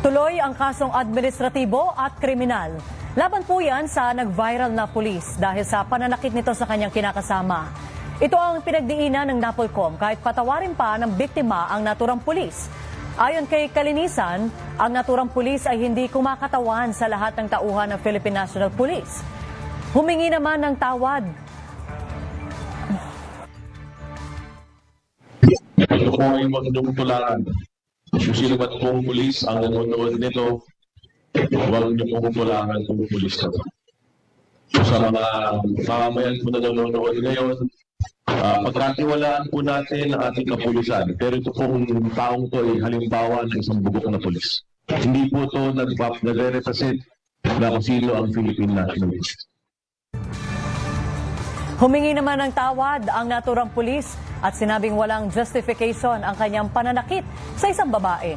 Tuloy ang kasong administratibo at kriminal. Laban po yan sa nag-viral na pulis dahil sa pananakit nito sa kanyang kinakasama. Ito ang pinagdiinan ng NAPOLCOM kahit patawarin pa ng biktima ang naturang pulis. Ayon kay Kalinisan, ang naturang pulis ay hindi kumakatawan sa lahat ng tauhan ng Philippine National Police. Humingi naman ng tawad. Ito po ay magdumtularan. Kung sino ba't pong pulis ang nanonood nito, huwag niyo pong tulangan kung pulis na to. So, sa mga mamamayan po na nanonood ngayon, pagkatiwalaan po natin ang ating kapulisan. Pero ito pong taong to ay halimbawa ng isang bugok na pulis. Hindi po ito nagre-represent na kung sino ang Philippine National Police. Humingi naman ng tawad ang naturang pulis at sinabing walang justification ang kanyang pananakit sa isang babae.